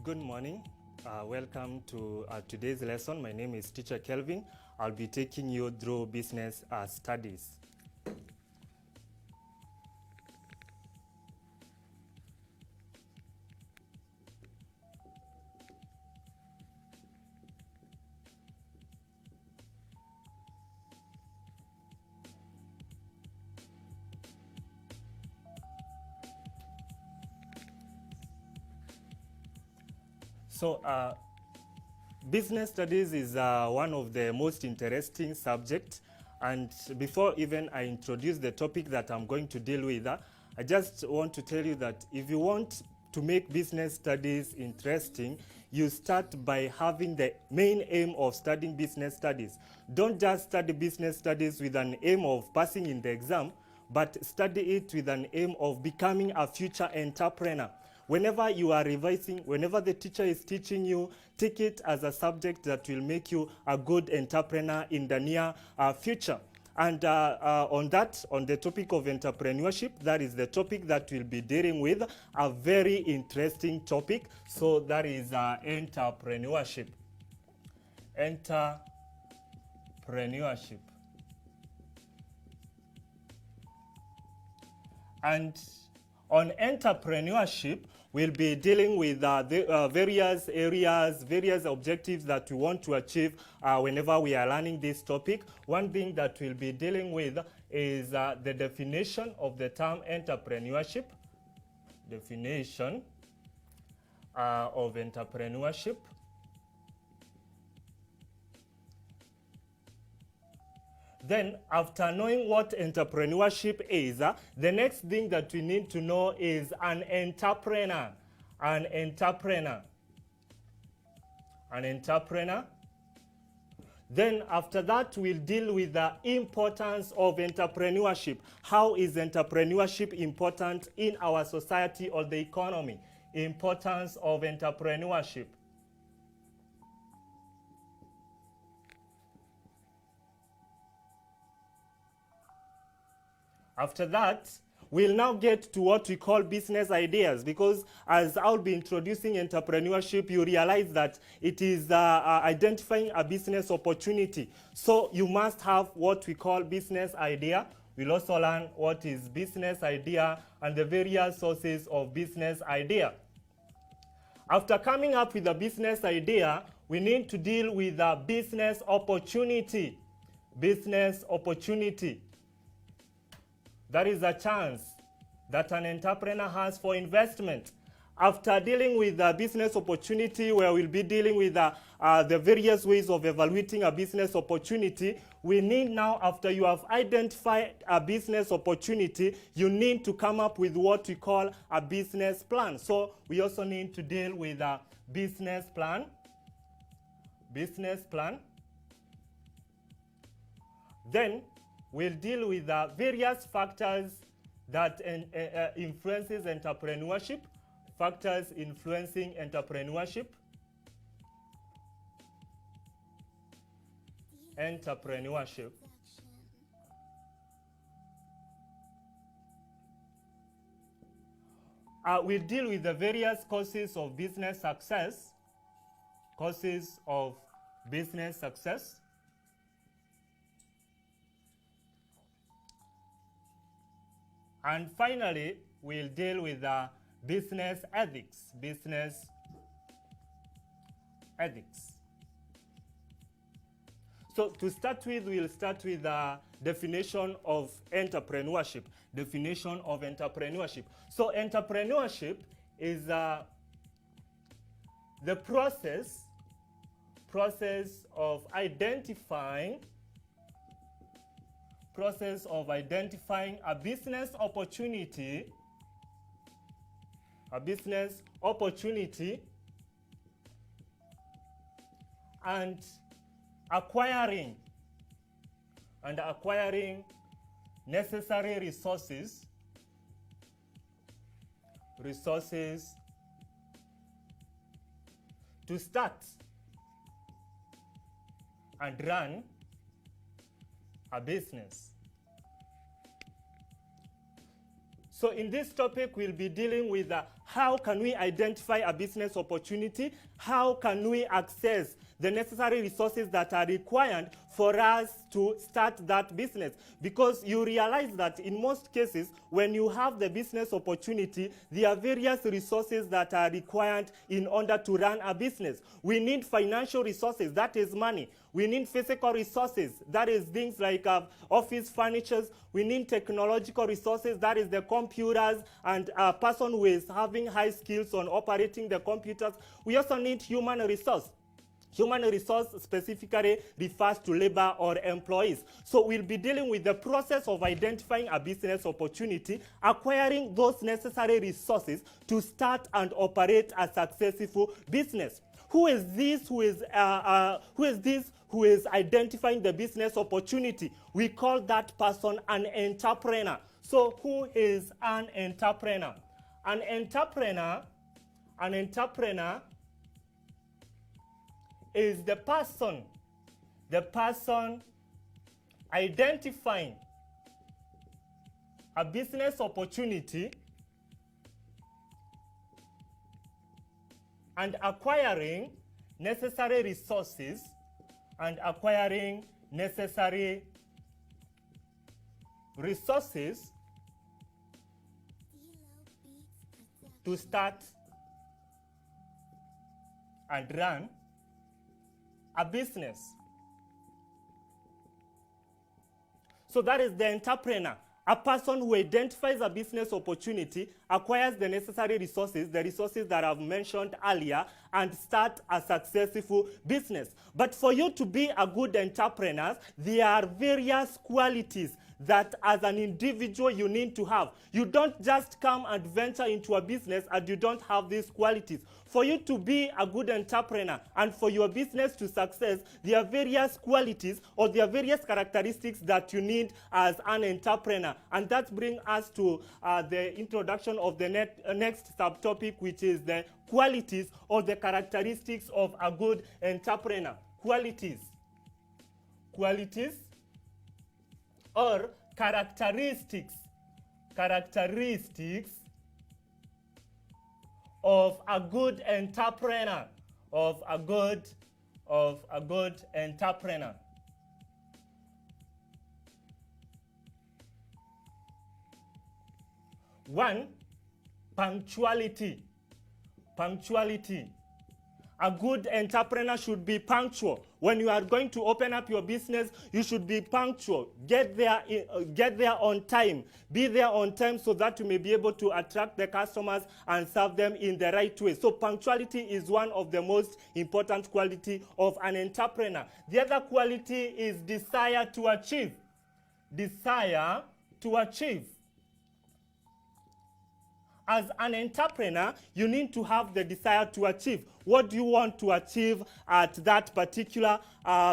Good morning. Welcome to today's lesson. My name is Teacher Kelvin. I'll be taking you through business studies. So, business studies is one of the most interesting subjects. And before even I introduce the topic that I'm going to deal with, I just want to tell you that if you want to make business studies interesting, you start by having the main aim of studying business studies. Don't just study business studies with an aim of passing in the exam, but study it with an aim of becoming a future entrepreneur. Whenever you are revising, whenever the teacher is teaching you, take it as a subject that will make you a good entrepreneur in the near future. And on the topic of entrepreneurship, that is the topic that we'll be dealing with, a very interesting topic. So that is entrepreneurship. Entrepreneurship. And on entrepreneurship, we'll be dealing with various areas, various objectives that we want to achieve whenever we are learning this topic. One thing that we'll be dealing with is the definition of the term entrepreneurship. Definition of entrepreneurship. Then, after knowing what entrepreneurship is, the next thing that we need to know is an entrepreneur. An entrepreneur. An entrepreneur. Then, after that, we'll deal with the importance of entrepreneurship. How is entrepreneurship important in our society or the economy? Importance of entrepreneurship. After that, we'll now get to what we call business ideas, because as I'll be introducing entrepreneurship, you realize that it is identifying a business opportunity. So you must have what we call business idea. We'll also learn what is business idea and the various sources of business idea. After coming up with a business idea, we need to deal with a business opportunity. Business opportunity. That is a chance that an entrepreneur has for investment. After dealing with the business opportunity, where we'll be dealing with the various ways of evaluating a business opportunity, we need now, after you have identified a business opportunity, you need to come up with what we call a business plan. So we also need to deal with a business plan. Business plan. Then we'll deal with the various factors that influences entrepreneurship. Factors influencing entrepreneurship. Entrepreneurship. We'll deal with the various causes of business success. Causes of business success. And finally, we'll deal with business ethics. Business ethics. So to start with, we'll start with the definition of entrepreneurship. Definition of entrepreneurship. So entrepreneurship is the process of identifying a business opportunity, and acquiring necessary resources to start and run a business. So in this topic, we'll be dealing with How can we identify a business opportunity? How can we access the necessary resources that are required for us to start that business? Because you realize that in most cases, when you have the business opportunity, there are various resources that are required in order to run a business. We need financial resources, that is money. We need physical resources, that is things like office furnitures. We need technological resources, that is the computers and a person who is having high skills on operating the computers. We also need human resource. Human resource specifically refers to labor or employees. So we'll be dealing with the process of identifying a business opportunity, acquiring those necessary resources to start and operate a successful business. Who is this who is identifying the business opportunity? We call that person an entrepreneur. So who is an entrepreneur? An entrepreneur is the person identifying a business opportunity and acquiring necessary resources to start and run a business. So that is the entrepreneur, a person who identifies a business opportunity, acquires the necessary resources, the resources that I've mentioned earlier, and start a successful business. But for you to be a good entrepreneur, there are various qualities that as an individual you need to have. You don't just come and venture into a business and you don't have these qualities. For you to be a good entrepreneur and for your business to success, there are various qualities or there are various characteristics that you need as an entrepreneur. And that brings us to the introduction of the next subtopic, which is the qualities or the characteristics of a good entrepreneur. Qualities or characteristics of a good entrepreneur, One, punctuality. A good entrepreneur should be punctual. When you are going to open up your business, you should be punctual. Get there on time. Be there on time so that you may be able to attract the customers and serve them in the right way. So punctuality is one of the most important qualities of an entrepreneur. The other quality is desire to achieve. As an entrepreneur, you need to have the desire to achieve. What do you want to achieve at that particular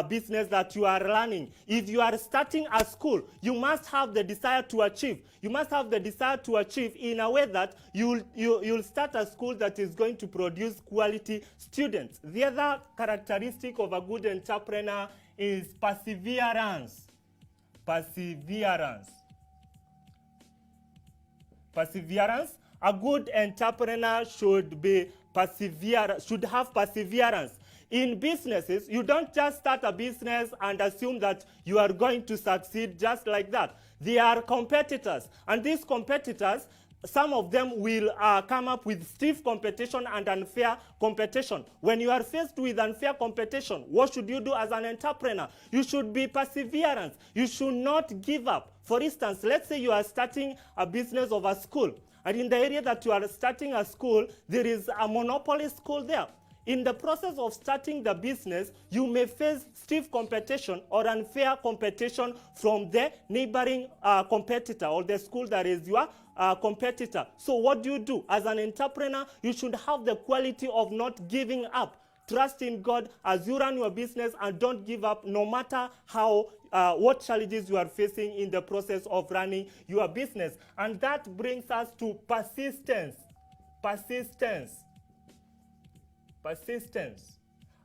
business that you are running? If you are starting a school, you must have the desire to achieve. You must have the desire to achieve in a way that you'll start a school that is going to produce quality students. The other characteristic of a good entrepreneur is perseverance. A good entrepreneur should have perseverance. In businesses, you don't just start a business and assume that you are going to succeed just like that. They are competitors, and these competitors, some of them will come up with stiff competition and unfair competition. When you are faced with unfair competition, what should you do as an entrepreneur? You should be perseverant. You should not give up. For instance, let's say you are starting a business of a school, and in the area that you are starting a school, there is a monopoly school there. In the process of starting the business, you may face stiff competition or unfair competition from the neighboring competitor or the school that is your competitor. So what do you do? As an entrepreneur, you should have the quality of not giving up. Trust in God as you run your business and don't give up no matter how what challenges you are facing in the process of running your business. And that brings us to persistence.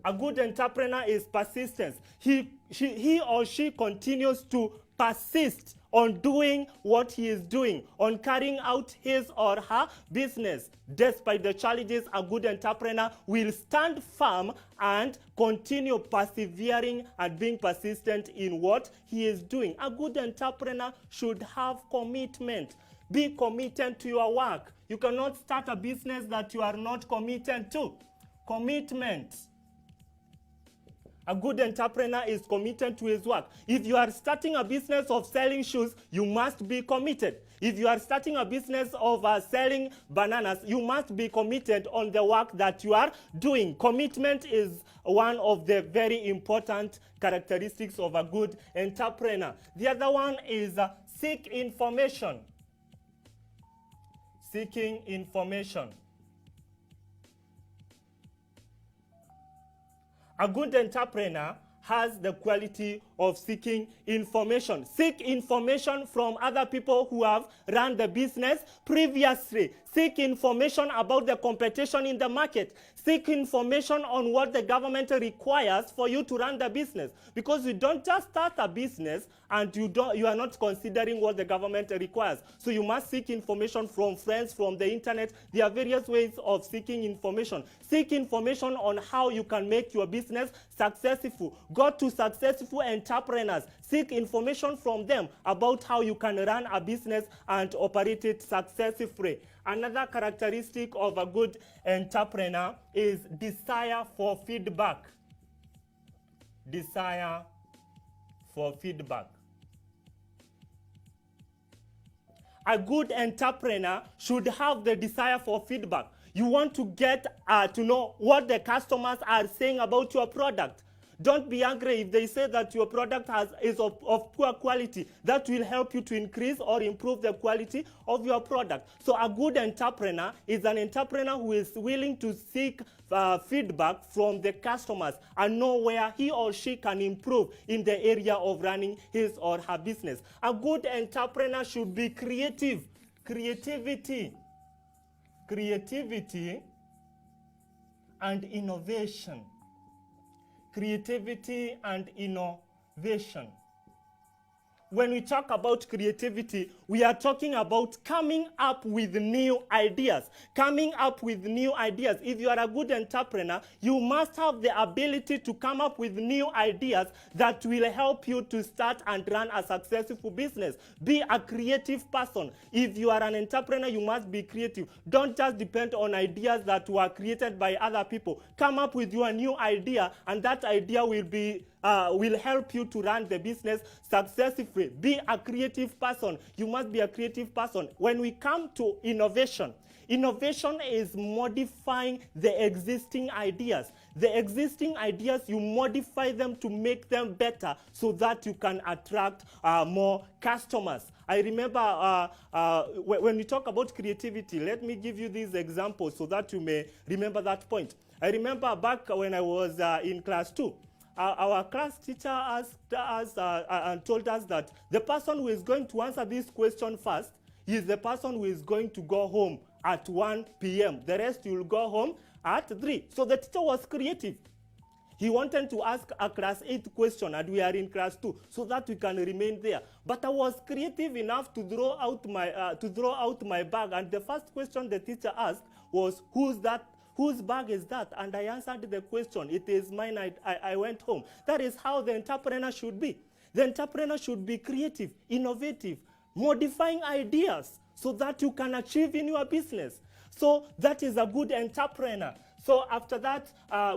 A good entrepreneur is persistence. He or she continues to persists on doing what he is doing, on carrying out his or her business, despite the challenges, a good entrepreneur will stand firm and continue persevering and being persistent in what he is doing. A good entrepreneur should have commitment. Be committed to your work. You cannot start a business that you are not committed to. Commitment. A good entrepreneur is committed to his work. If you are starting a business of selling shoes, you must be committed. If you are starting a business of selling bananas, you must be committed on the work that you are doing. Commitment is one of the very important characteristics of a good entrepreneur. The other one is seek information. Seeking information. A good entrepreneur has the quality of seeking information. Seek information from other people who have run the business previously. Seek information about the competition in the market. Seek information on what the government requires for you to run the business. Because you don't just start a business and you are not considering what the government requires. So you must seek information from friends, from the internet. There are various ways of seeking information. Seek information on how you can make your business successful. Go to successful entrepreneurs. Seek information from them about how you can run a business and operate it successfully. Another characteristic of a good entrepreneur is desire for feedback. Desire for feedback. A good entrepreneur should have the desire for feedback. You want to get to know what the customers are saying about your product. Don't be angry if they say that your product is of poor quality. That will help you to increase or improve the quality of your product. So a good entrepreneur is an entrepreneur who is willing to seek feedback from the customers and know where he or she can improve in the area of running his or her business. A good entrepreneur should be creative. Creativity and innovation. Creativity and innovation. When we talk about creativity, we are talking about coming up with new ideas. Coming up with new ideas. If you are a good entrepreneur, you must have the ability to come up with new ideas that will help you to start and run a successful business. Be a creative person. If you are an entrepreneur, you must be creative. Don't just depend on ideas that were created by other people. Come up with your new idea, and that idea will help you to run the business successfully. Be a creative person. You must be a creative person. When we come to innovation, innovation is modifying the existing ideas. The existing ideas, you modify them to make them better so that you can attract more customers. I remember when we talk about creativity, let me give you these examples so that you may remember that point. I remember back when I was in class 2, our class teacher asked us and told us that the person who is going to answer this question first is the person who is going to go home at 1 p.m. The rest will go home at 3. So the teacher was creative. He wanted to ask a class 8 question, and we are in class 2, so that we can remain there. But I was creative enough to throw out my bag, and the first question the teacher asked was, "Who's that? Whose bag is that?" And I answered the question. "It is mine." I went home. That is how the entrepreneur should be. The entrepreneur should be creative, innovative, modifying ideas so that you can achieve in your business. So that is a good entrepreneur. So after that,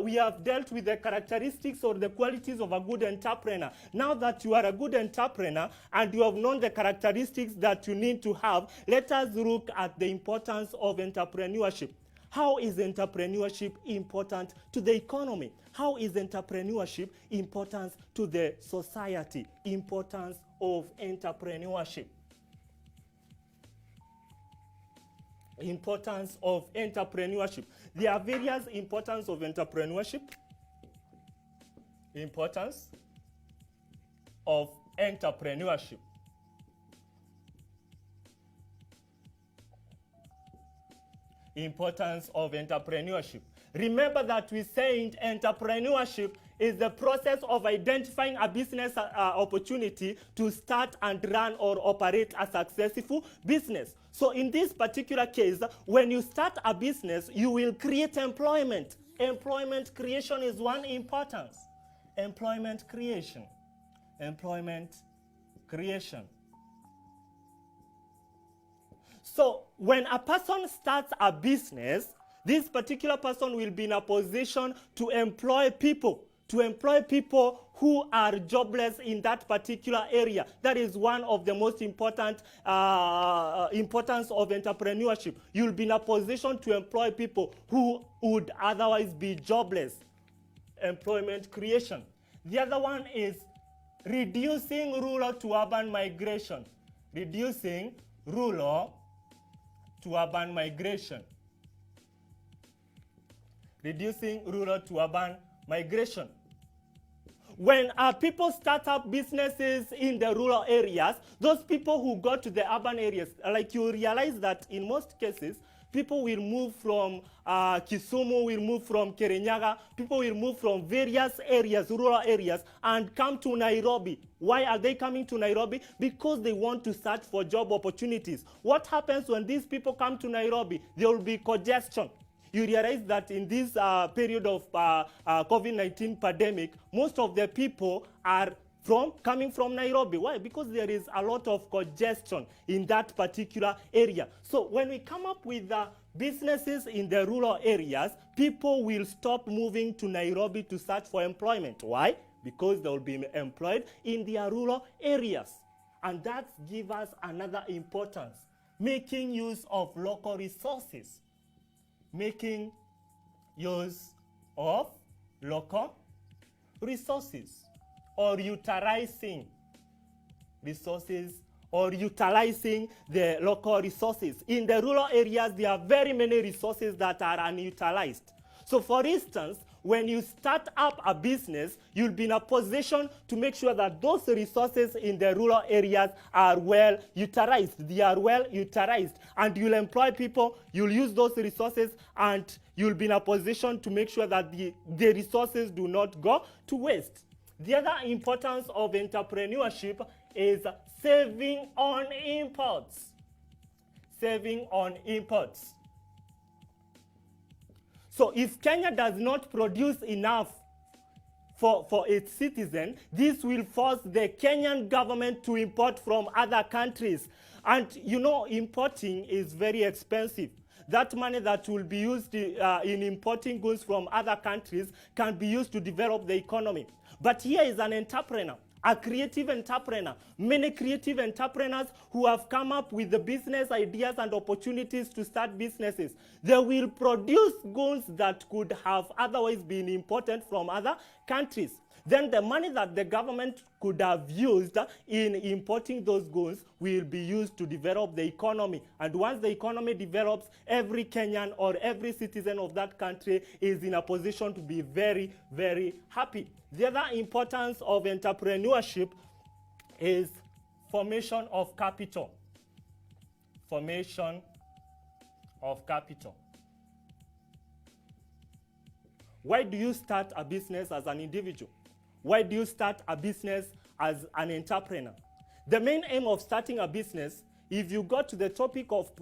we have dealt with the characteristics or the qualities of a good entrepreneur. Now that you are a good entrepreneur and you have known the characteristics that you need to have, let us look at the importance of entrepreneurship. How is entrepreneurship important to the economy? How is entrepreneurship important to the society? Importance of entrepreneurship. Importance of entrepreneurship. There are various importance of entrepreneurship. Importance of entrepreneurship. importance of entrepreneurship. Remember that we said entrepreneurship is the process of identifying a business opportunity to start and run or operate a successful business. So in this particular case, when you start a business, you will create employment. Employment creation is one importance. Employment creation. Employment creation. So when a person starts a business, this particular person will be in a position to employ people who are jobless in that particular area. That is one of the most important importance of entrepreneurship. You'll be in a position to employ people who would otherwise be jobless. Employment creation. The other one is reducing rural to urban migration. Reducing rural to urban migration. Reducing rural to urban migration. When people start up businesses in the rural areas, those people who go to the urban areas, like you realize that in most cases, people will move from Kisumu, will move from Kirinyaga, people will move from various areas, rural areas, and come to Nairobi. Why are they coming to Nairobi? Because they want to search for job opportunities. What happens when these people come to Nairobi? There will be congestion. You realize that in this period of COVID-19 pandemic, most of the people are coming from Nairobi. Why? Because there is a lot of congestion in that particular area. So when we come up with businesses in the rural areas, people will stop moving to Nairobi to search for employment. Why? Because they will be employed in their rural areas. And that gives us another importance, making use of local resources. Making use of local resources, or utilizing resources, or utilizing the local resources. In the rural areas, there are very many resources that are unutilized. So for instance, when you start up a business, you'll be in a position to make sure that those resources in the rural areas are well utilized. They are well utilized. And you'll employ people, you'll use those resources, and you'll be in a position to make sure that the resources do not go to waste. The other importance of entrepreneurship is saving on imports. Saving on imports. So if Kenya does not produce enough for its citizens, this will force the Kenyan government to import from other countries. And you know, importing is very expensive. That money that will be used in importing goods from other countries can be used to develop the economy. But here is an entrepreneur, a creative entrepreneur, many creative entrepreneurs who have come up with the business ideas and opportunities to start businesses. They will produce goods that could have otherwise been imported from other countries. Then the money that the government could have used in importing those goods will be used to develop the economy. And once the economy develops, every Kenyan or every citizen of that country is in a position to be very, very happy. The other importance of entrepreneurship is formation of capital. Formation of capital. Why do you start a business as an individual? Why do you start a business as an entrepreneur? The main aim of starting a business, if you go to the topic of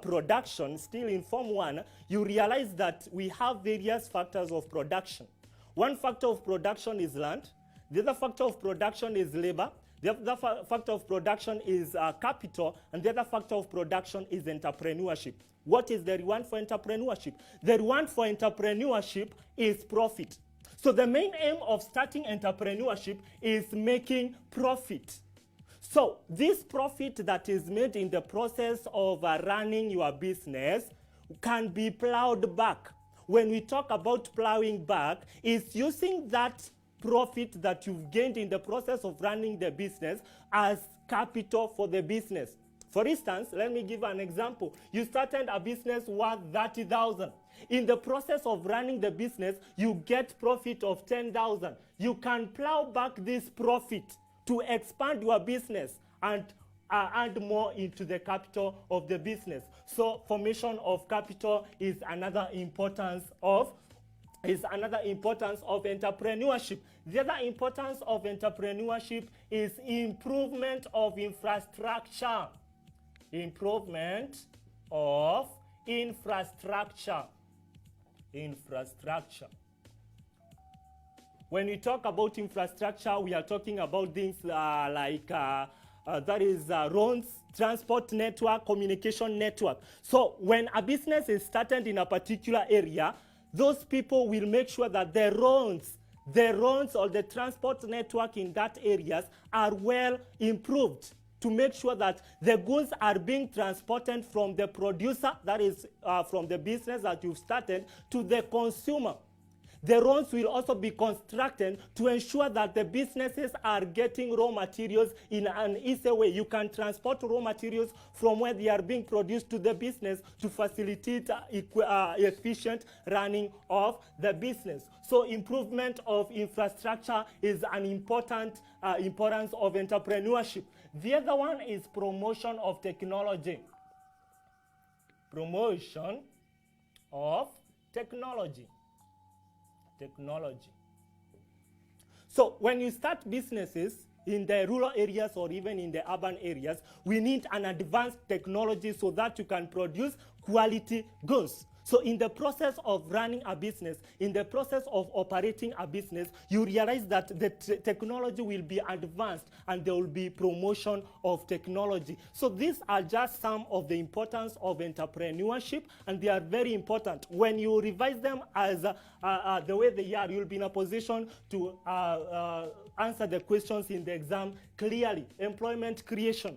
production, still in Form 1, you realize that we have various factors of production. One factor of production is land. The other factor of production is labor. The other factor of production is capital. And the other factor of production is entrepreneurship. What is the reward for entrepreneurship? The reward for entrepreneurship is profit. So the main aim of starting entrepreneurship is making profit. So this profit that is made in the process of running your business can be plowed back. When we talk about plowing back, it's using that profit that you've gained in the process of running the business as capital for the business. For instance, let me give an example. You started a business worth 30,000. In the process of running the business, you get profit of 10,000. You can plow back this profit to expand your business and add more into the capital of the business. So formation of capital is another importance of entrepreneurship. The other importance of entrepreneurship is improvement of infrastructure. Improvement of infrastructure. Infrastructure. When we talk about infrastructure, we are talking about things roads, transport network, communication network. So when a business is started in a particular area, those people will make sure that the roads or the transport network in that areas are well improved to make sure that the goods are being transported from the producer, that is from the business that you've started, to the consumer. The roads will also be constructed to ensure that the businesses are getting raw materials in an easy way. You can transport raw materials from where they are being produced to the business to facilitate efficient running of the business. So improvement of infrastructure is an importance of entrepreneurship. The other one is promotion of technology. Promotion of technology. So when you start businesses in the rural areas or even in the urban areas, we need an advanced technology so that you can produce quality goods. So in the process of running a business, in the process of operating a business, you realize that the technology will be advanced and there will be promotion of technology. So these are just some of the importance of entrepreneurship, and they are very important. When you revise them as the way they are, you'll be in a position to answer the questions in the exam clearly. Employment creation.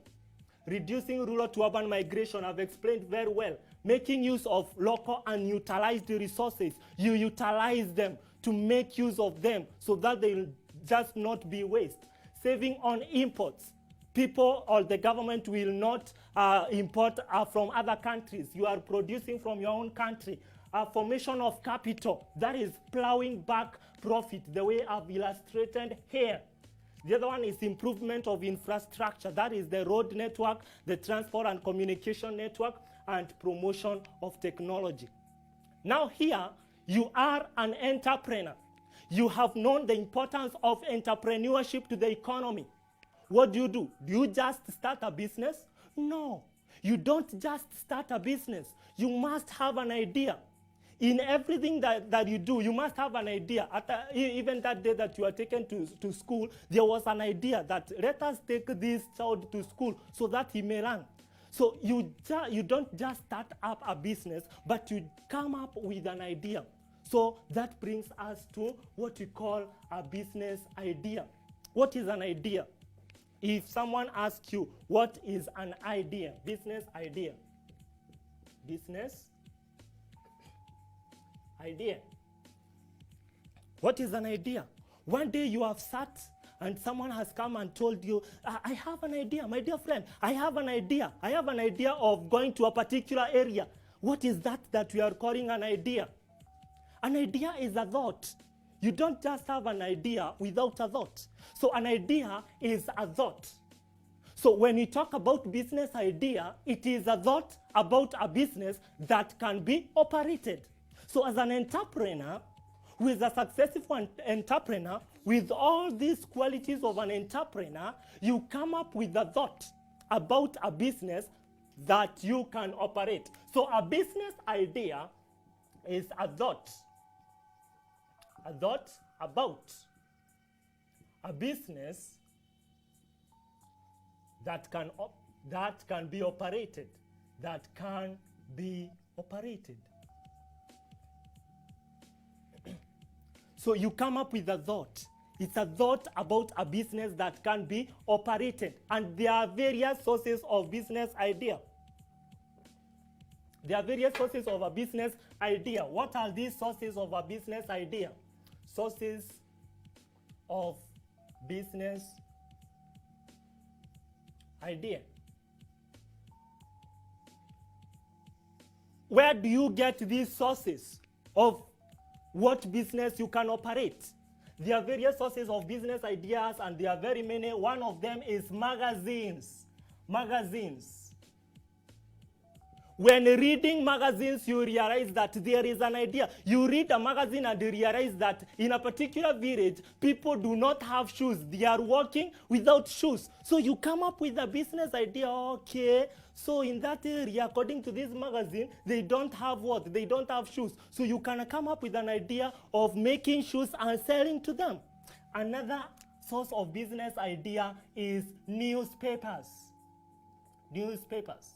Reducing rural to urban migration, I've explained very well. Making use of local and utilized resources. You utilize them to make use of them so that they will just not be waste. Saving on imports. People or the government will not import from other countries. You are producing from your own country. Formation of capital, that is plowing back profit, the way I've illustrated here. The other one is improvement of infrastructure. That is the road network, the transport and communication network, and promotion of technology. Now here, you are an entrepreneur. You have known the importance of entrepreneurship to the economy. What do? Do you just start a business? No, you don't just start a business. You must have an idea. In everything that you do, you must have an idea. Even that day that you are taken to school, there was an idea that let us take this child to school so that he may learn. So you don't just start up a business, but you come up with an idea. So that brings us to what we call a business idea. What is an idea? If someone asks you, what is an idea? Business idea. Business idea. What is an idea? One day you have sat and someone has come and told you, I have an idea, my dear friend, I have an idea. I have an idea of going to a particular area. What is that we are calling an idea? An idea is a thought. You don't just have an idea without a thought. So an idea is a thought. So when we talk about business idea, it is a thought about a business that can be operated. So as an entrepreneur, who is a successful entrepreneur, with all these qualities of an entrepreneur, you come up with a thought about a business that you can operate. So a business idea is a thought about a business that can be operated, So you come up with a thought. It's a thought about a business that can be operated. And there are various sources of business idea. There are various sources of a business idea. What are these sources of a business idea? Sources of business idea. Where do you get these sources of what business you can operate? There are various sources of business ideas, and there are very many. One of them is magazines. Magazines. When reading magazines, you realize that there is an idea. You read a magazine and you realize that in a particular village, people do not have shoes. They are walking without shoes. So you come up with a business idea. Okay, so in that area, according to this magazine, they don't have what? They don't have shoes. So you can come up with an idea of making shoes and selling to them. Another source of business idea is newspapers. Newspapers.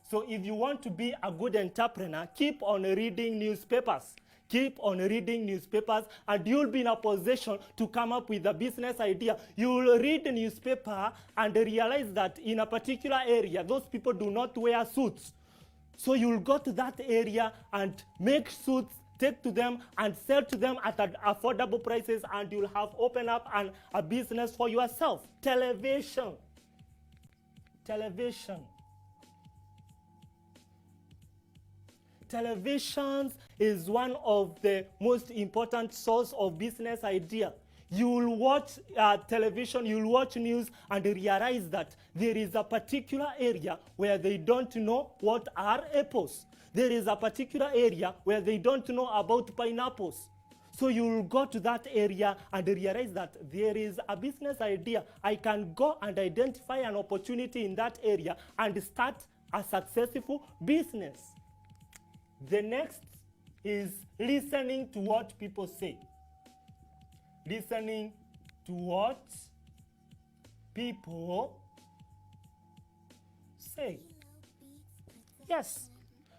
So if you want to be a good entrepreneur, keep on reading newspapers. Keep on reading newspapers and you'll be in a position to come up with a business idea. You'll read the newspaper and realize that in a particular area, those people do not wear suits. So you'll go to that area and make suits, take to them and sell to them at affordable prices, and you'll have opened up a business for yourself. Television. Television is one of the most important source of business idea. You'll watch television, you'll watch news and realize that there is a particular area where they don't know what are apples. There is a particular area where they don't know about pineapples. So you'll go to that area and realize that there is a business idea. I can go and identify an opportunity in that area and start a successful business. The next is listening to what people say. Listening to what people say. Yes.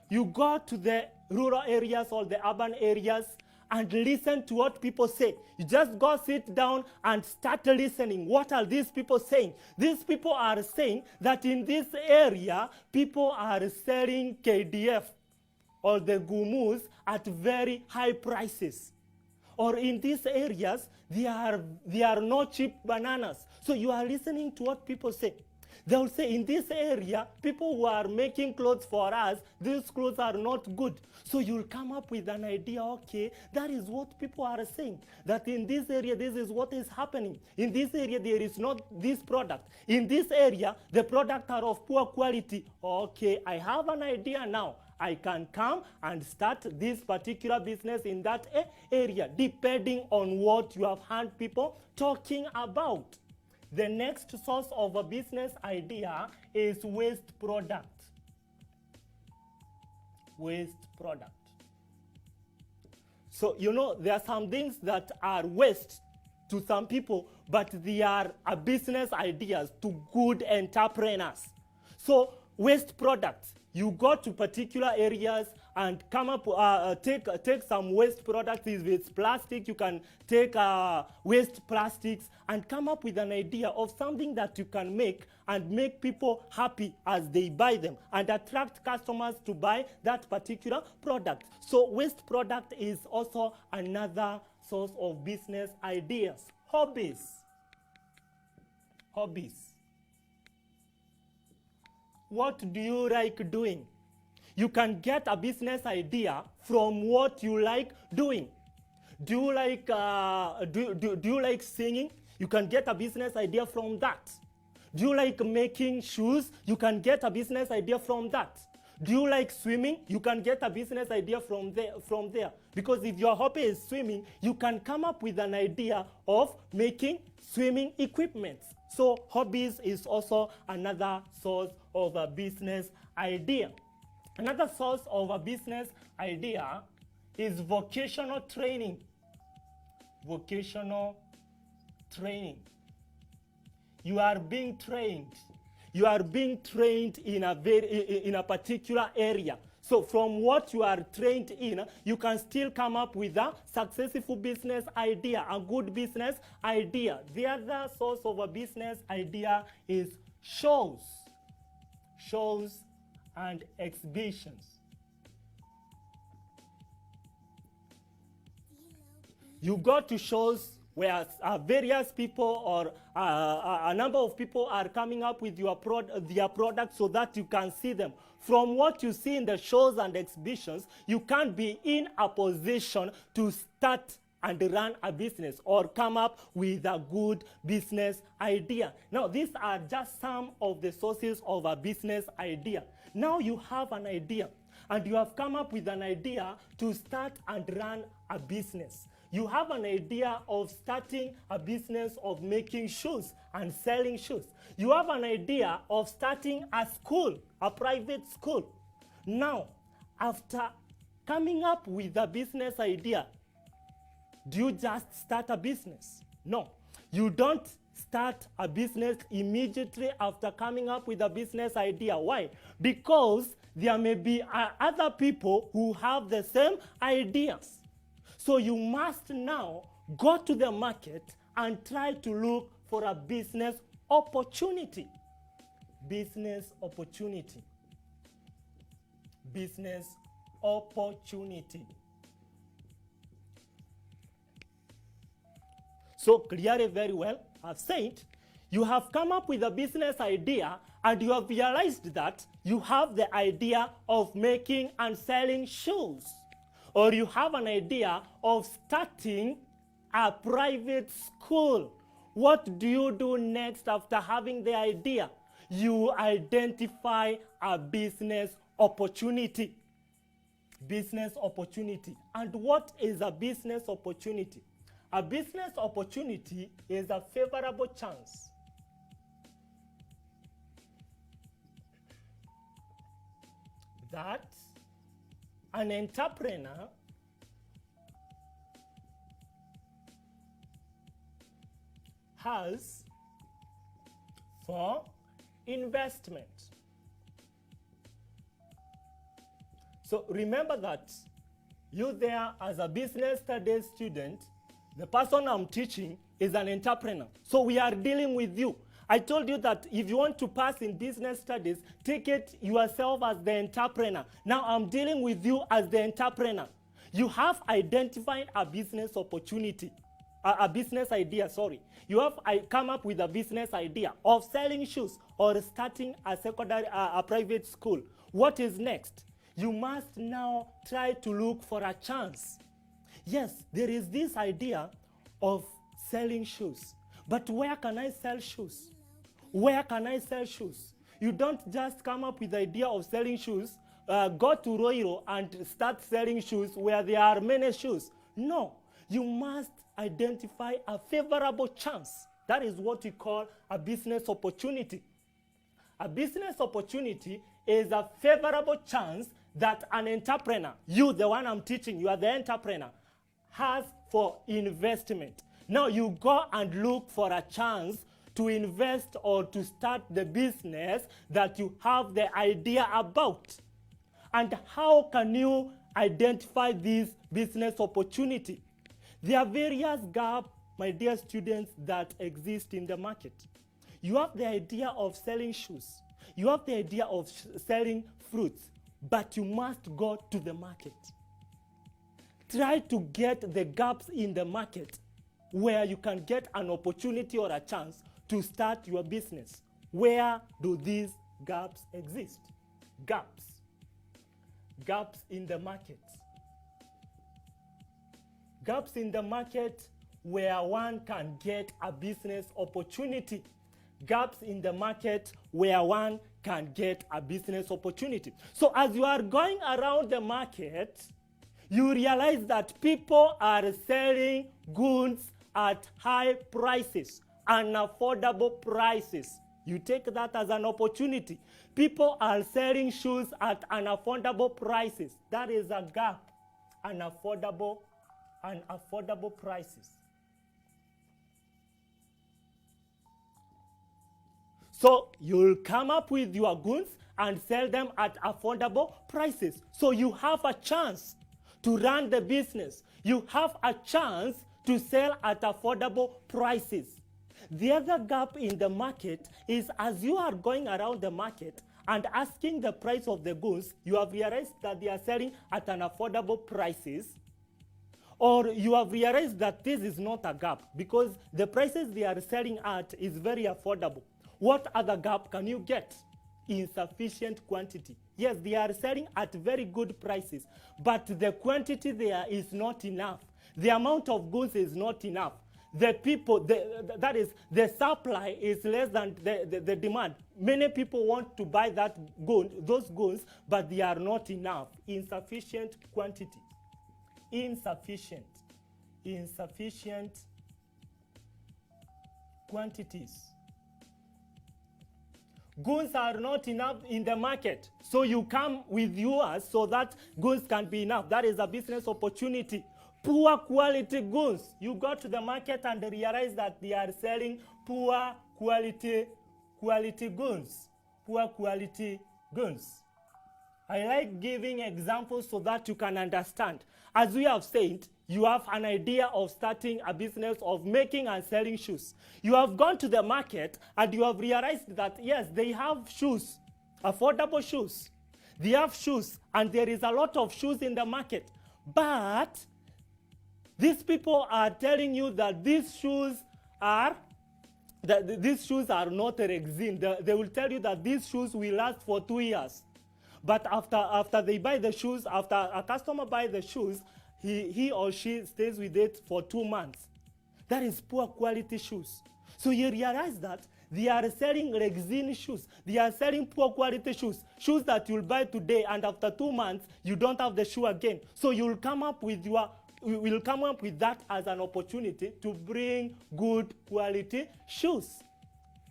You go to the rural areas or the urban areas and listen to what people say. You just go sit down and start listening. What are these people saying? These people are saying that in this area, people are selling KDF or the gumus at very high prices. Or in these areas, there are no cheap bananas. So you are listening to what people say. They will say, in this area, people who are making clothes for us, these clothes are not good. So you'll come up with an idea, okay, that is what people are saying. That in this area, this is what is happening. In this area, there is not this product. In this area, the products are of poor quality. Okay, I have an idea now. I can come and start this particular business in that area, depending on what you have heard people talking about. The next source of a business idea is waste product. Waste product. So, you know, there are some things that are waste to some people, but they are a business ideas to good entrepreneurs. So, waste products. You go to particular areas and come up, take some waste products. If it's plastic, you can take waste plastics and come up with an idea of something that you can make and make people happy as they buy them and attract customers to buy that particular product. So waste product is also another source of business ideas. Hobbies. Hobbies. What do you like doing? You can get a business idea from what you like doing. Do you like do you like singing? You can get a business idea from that. Do you like making shoes? You can get a business idea from that. Do you like swimming? You can get a business idea from there. Because if your hobby is swimming, you can come up with an idea of making swimming equipment. So hobbies is also another source of a business idea. Another source of a business idea is vocational training. Vocational training. You are being trained. You are being trained in a particular area. So from what you are trained in, you can still come up with a successful business idea, a good business idea. The other source of a business idea is shows. Shows and exhibitions. You go to shows where various people or a number of people are coming up with their products so that you can see them. From what you see in the shows and exhibitions, you can't be in a position to start and run a business or come up with a good business idea. Now, these are just some of the sources of a business idea. Now you have an idea and you have come up with an idea to start and run a business. You have an idea of starting a business of making shoes and selling shoes. You have an idea of starting a school, a private school. Now, after coming up with a business idea, do you just start a business? No, you don't start a business immediately after coming up with a business idea. Why? Because there may be other people who have the same ideas. So you must now go to the market and try to look for a business opportunity. Business opportunity. Business opportunity. So clearly, very well, I've said, you have come up with a business idea and you have realized that you have the idea of making and selling shoes. Or you have an idea of starting a private school. What do you do next after having the idea? You identify a business opportunity. Business opportunity. And what is a business opportunity? A business opportunity is a favorable chance that an entrepreneur has for investment. So remember that you there as a business studies student, the person I'm teaching is an entrepreneur. So we are dealing with you. I told you that if you want to pass in business studies, take it yourself as the entrepreneur. Now I'm dealing with you as the entrepreneur. You have identified a business opportunity, a business idea, sorry. You have come up with a business idea of selling shoes or starting a private school. What is next? You must now try to look for a chance. Yes, there is this idea of selling shoes. But where can I sell shoes? Where can I sell shoes? You don't just come up with the idea of selling shoes, go to Roiro and start selling shoes where there are many shoes. No, you must identify a favorable chance. That is what we call a business opportunity. A business opportunity is a favorable chance that an entrepreneur, you, the one I'm teaching, you are the entrepreneur, has for investment. Now you go and look for a chance to invest or to start the business that you have the idea about. And how can you identify this business opportunity? There are various gaps, my dear students, that exist in the market. You have the idea of selling shoes. You have the idea of selling fruits, but you must go to the market. Try to get the gaps in the market where you can get an opportunity or a chance to start your business. Where do these gaps exist? Gaps. Gaps in the market. Gaps in the market where one can get a business opportunity. Gaps in the market where one can get a business opportunity. So as you are going around the market, you realize that people are selling goods at high prices, unaffordable prices. You take that as an opportunity. People are selling shoes at unaffordable prices. That is a gap. Unaffordable prices. So you'll come up with your goods and sell them at affordable prices. So you have a chance to run the business. You have a chance to sell at affordable prices. The other gap in the market is as you are going around the market and asking the price of the goods, you have realized that they are selling at an affordable prices, or you have realized that this is not a gap because the prices they are selling at is very affordable. What other gap can you get? Insufficient quantity. Yes, they are selling at very good prices, but the quantity there is not enough. The amount of goods is not enough. The people, that is, the supply is less than the demand. Many people want to buy those goods, but they are not enough. Insufficient quantity. Insufficient quantities. Goods are not enough in the market, so you come with yours so that goods can be enough. That is a business opportunity. Poor quality goods. You go to the market and realize that they are selling poor quality goods. Poor quality goods. I like giving examples so that you can understand. As we have said, you have an idea of starting a business of making and selling shoes. You have gone to the market and you have realized that, yes, they have shoes, affordable shoes. They have shoes, and there is a lot of shoes in the market. But these people are telling you that these shoes are not resin. They will tell you that these shoes will last for 2 years. But after they buy the shoes, after a customer buys the shoes, he or she stays with it for 2 months. That is poor quality shoes. So you realize that they are selling resin shoes. They are selling poor quality shoes. Shoes that you'll buy today, and after 2 months, you don't have the shoe again. So you'll come up with that as an opportunity to bring good quality shoes.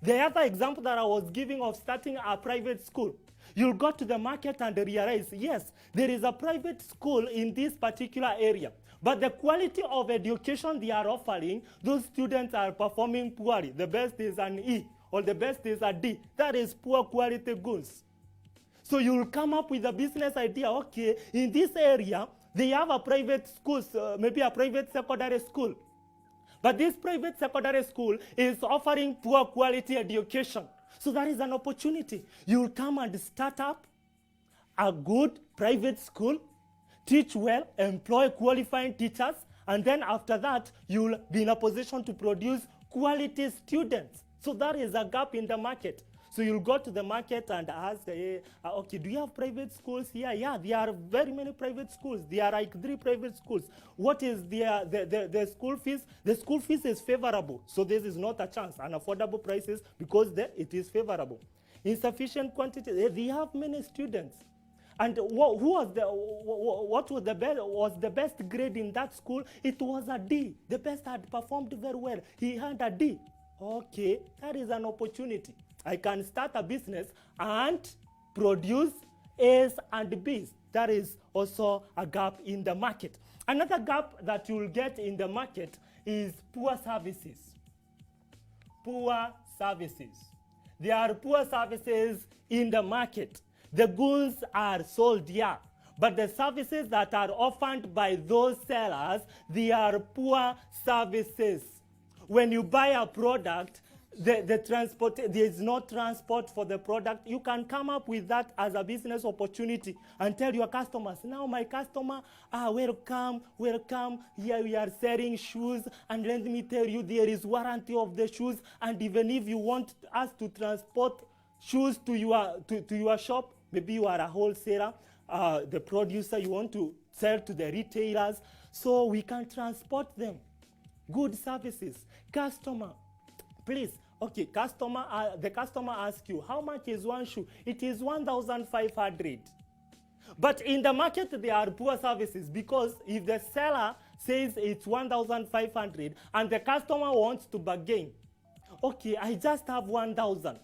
The other example that I was giving of starting a private school. You'll go to the market and realize, yes, there is a private school in this particular area. But the quality of education they are offering, those students are performing poorly. The best is an E, or the best is a D. That is poor quality goods. So you'll come up with a business idea. Okay, in this area, they have a private school, maybe a private secondary school. But this private secondary school is offering poor quality education. So that is an opportunity. You'll come and start up a good private school, teach well, employ qualifying teachers, and then after that, you'll be in a position to produce quality students. So that is a gap in the market. So you'll go to the market and ask, okay, do you have private schools here? Yeah, there are very many private schools. There are like 3 private schools. What is the school fees? The school fees is favorable. So this is not a chance. And affordable prices, because it is favorable. Insufficient quantity. They have many students. And what was the best grade in that school? It was a D. The best had performed very well. He had a D. Okay, that is an opportunity. I can start a business and produce A's and B's. That is also a gap in the market. Another gap that you'll get in the market is poor services. Poor services. There are poor services in the market. The goods are sold, yeah, but the services that are offered by those sellers, they are poor services. When you buy a product, there is no transport for the product. You can come up with that as a business opportunity and tell your customers, now my customer, welcome. Here we are selling shoes, and let me tell you, there is warranty of the shoes, and even if you want us to transport shoes to your shop, maybe you are a wholesaler, the producer, you want to sell to the retailers, so we can transport them. Good services. Customer, please. Okay, the customer asks you, how much is one shoe? It is 1,500. But in the market, there are poor services, because if the seller says it's 1,500 and the customer wants to bargain, okay, I just have 1,000.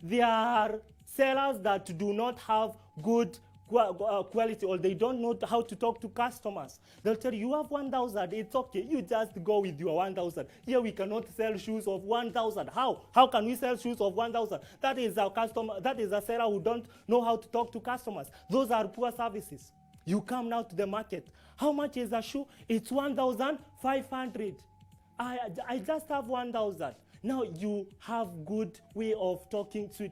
There are sellers that do not have good quality, or they don't know how to talk to customers. They'll tell you, you have 1,000, it's okay, you just go with your 1,000. Here we cannot sell shoes of 1,000. How can we sell shoes of 1,000? That is a seller who don't know how to talk to customers. Those are poor services. You come now to the market. How much is a shoe? It's 1,500. I just have 1,000. Now you have good way of talking to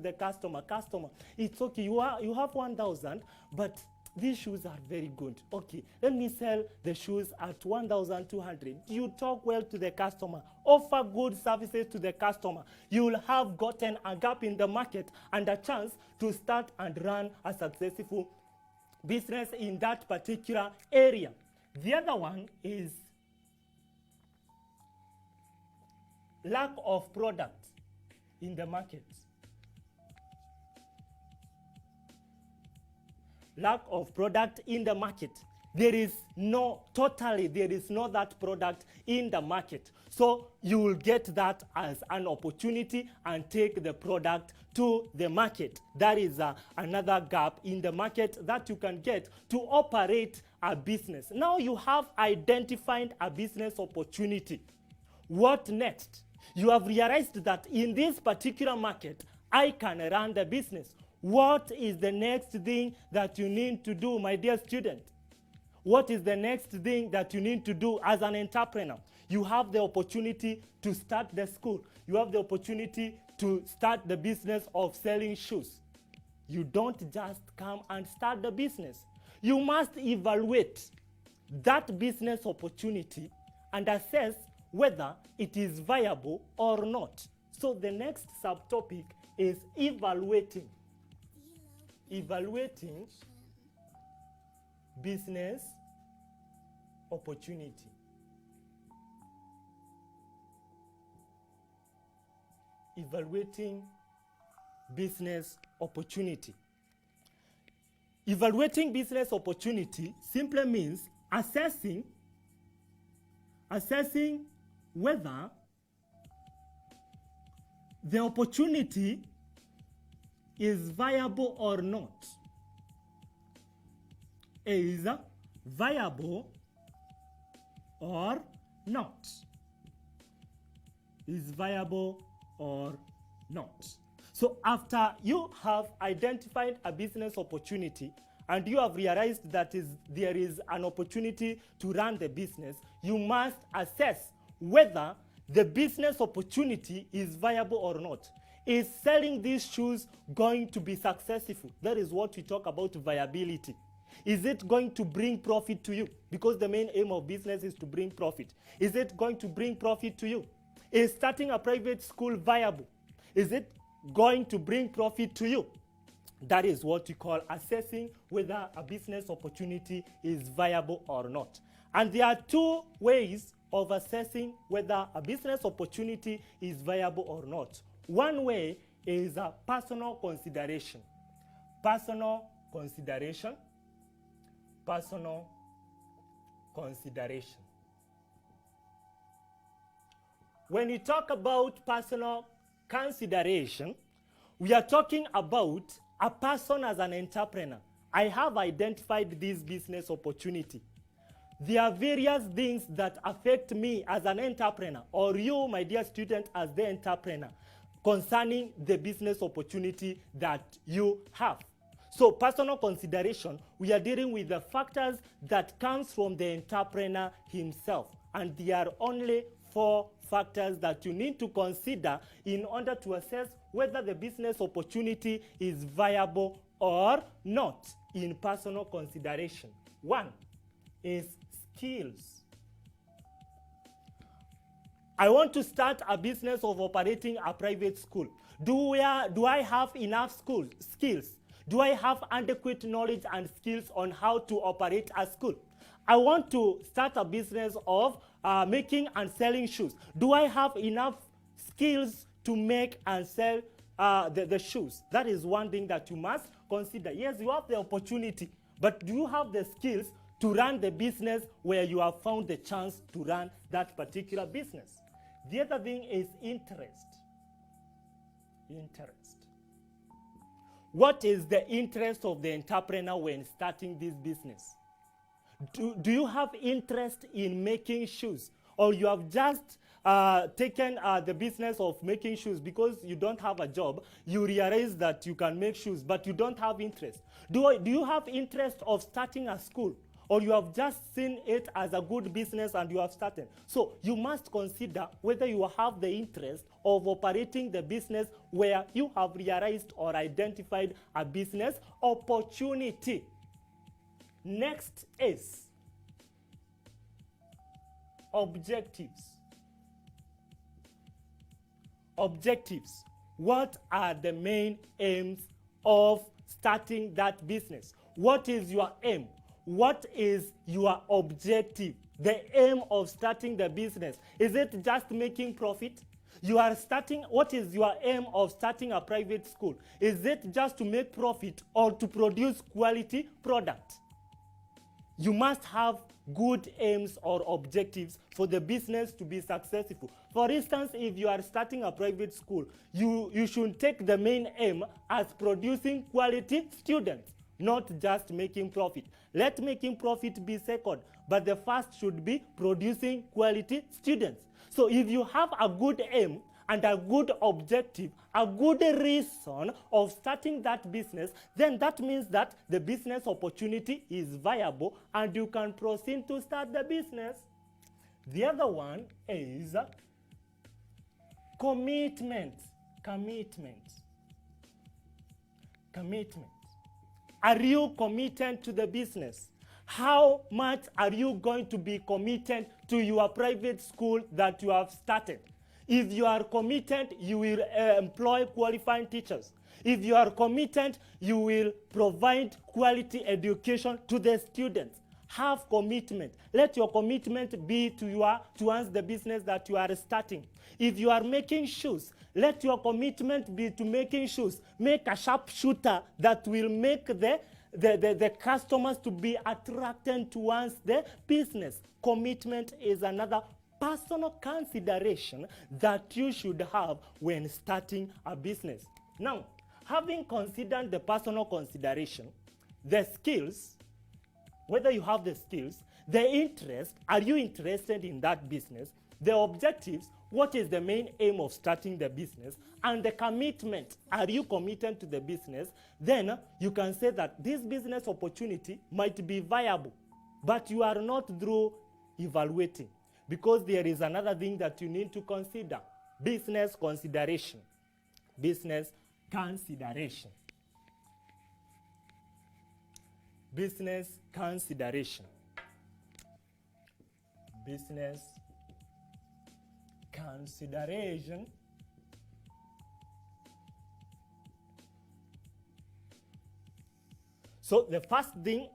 the customer. Customer, it's okay, you have 1,000, but these shoes are very good. Okay, let me sell the shoes at 1,200. You talk well to the customer, offer good services to the customer. You will have gotten a gap in the market and a chance to start and run a successful business in that particular area. The other one is lack of product in the market. Lack of product in the market. There is no that product in the market. So you will get that as an opportunity and take the product to the market. That is another gap in the market that you can get to operate a business. Now you have identified a business opportunity. What next? You have realized that in this particular market, I can run the business. What is the next thing that you need to do, my dear student? What is the next thing that you need to do as an entrepreneur? You have the opportunity to start the school. You have the opportunity to start the business of selling shoes. You don't just come and start the business. You must evaluate that business opportunity and assess whether it is viable or not. So the next subtopic is evaluating. Evaluating business opportunity. Evaluating business opportunity. Evaluating business opportunity simply means assessing whether the opportunity is viable or not. Is viable or not. Is viable or not. So after you have identified a business opportunity and you have realized that there is an opportunity to run the business, you must assess whether the business opportunity is viable or not. Is selling these shoes going to be successful? That is what we talk about viability. Is it going to bring profit to you? Because the main aim of business is to bring profit. Is it going to bring profit to you? Is starting a private school viable? Is it going to bring profit to you? That is what we call assessing whether a business opportunity is viable or not. And there are two ways of assessing whether a business opportunity is viable or not. One way is a personal consideration. Personal consideration. Personal consideration. When we talk about personal consideration, we are talking about a person as an entrepreneur. I have identified this business opportunity. There are various things that affect me as an entrepreneur, or you, my dear student, as the entrepreneur, concerning the business opportunity that you have. So personal consideration, we are dealing with the factors that comes from the entrepreneur himself. And there are only 4 factors that you need to consider in order to assess whether the business opportunity is viable or not in personal consideration. 1 is skills. I want to start a business of operating a private school. Do I have enough skills? Do I have adequate knowledge and skills on how to operate a school? I want to start a business of making and selling shoes. Do I have enough skills to make and sell the shoes? That is one thing that you must consider. Yes, you have the opportunity, but do you have the skills to run the business where you have found the chance to run that particular business? The other thing is interest. Interest. What is the interest of the entrepreneur when starting this business? Do you have interest in making shoes? Or you have just taken the business of making shoes because you don't have a job, you realize that you can make shoes, but you don't have interest? Do you have interest of starting a school? Or you have just seen it as a good business and you have started? So you must consider whether you have the interest of operating the business where you have realized or identified a business opportunity. Next is objectives. Objectives. What are the main aims of starting that business? What is your aim? what is your objective, the aim of starting the business? Is it just making profit? You are starting, what is your aim of starting a private school? Is it just to make profit or to produce quality product? You must have good aims or objectives for the business to be successful. For instance, if you are starting a private school, you should take the main aim as producing quality students, not just making profit. Let making profit be second, but the first should be producing quality students. So if you have a good aim and a good objective, a good reason of starting that business, then that means that the business opportunity is viable and you can proceed to start the business. The other one is commitment. Commitment. Commitment. Are you committed to the business? How much are you going to be committed to your private school that you have started? If you are committed, you will employ qualified teachers. If you are committed, you will provide quality education to the students. Have commitment. Let your commitment be towards the business that you are starting. If you are making shoes, let your commitment be to making shoes. Make a sharp shooter that will make the customers to be attracted towards the business. Commitment is another personal consideration that you should have when starting a business. Now, having considered the personal consideration, the skills, whether you have the skills, the interest, are you interested in that business, the objectives, what is the main aim of starting the business, and the commitment, are you committed to the business, then you can say that this business opportunity might be viable, but you are not through evaluating. Because there is another thing that you need to consider. Business consideration. Business consideration. Business consideration. Business consideration. So the first thing,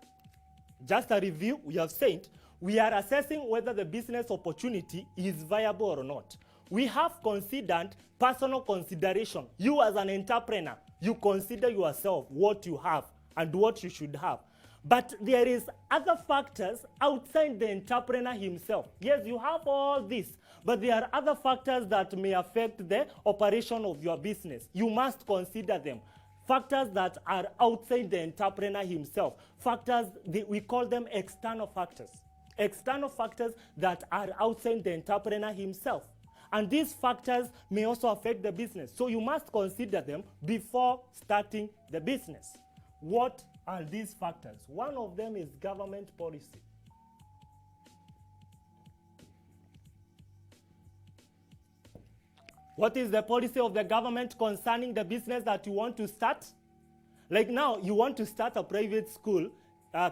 just a review, we have said, we are assessing whether the business opportunity is viable or not. We have considered personal consideration. You as an entrepreneur, you consider yourself, what you have and what you should have. But there is other factors outside the entrepreneur himself. Yes, you have all this, but there are other factors that may affect the operation of your business. You must consider them. Factors that are outside the entrepreneur himself. Factors, we call them external factors. External factors that are outside the entrepreneur himself. And these factors may also affect the business. So you must consider them before starting the business. What are these factors? One of them is government policy. What is the policy of the government concerning the business that you want to start? Like now, you want to start a private school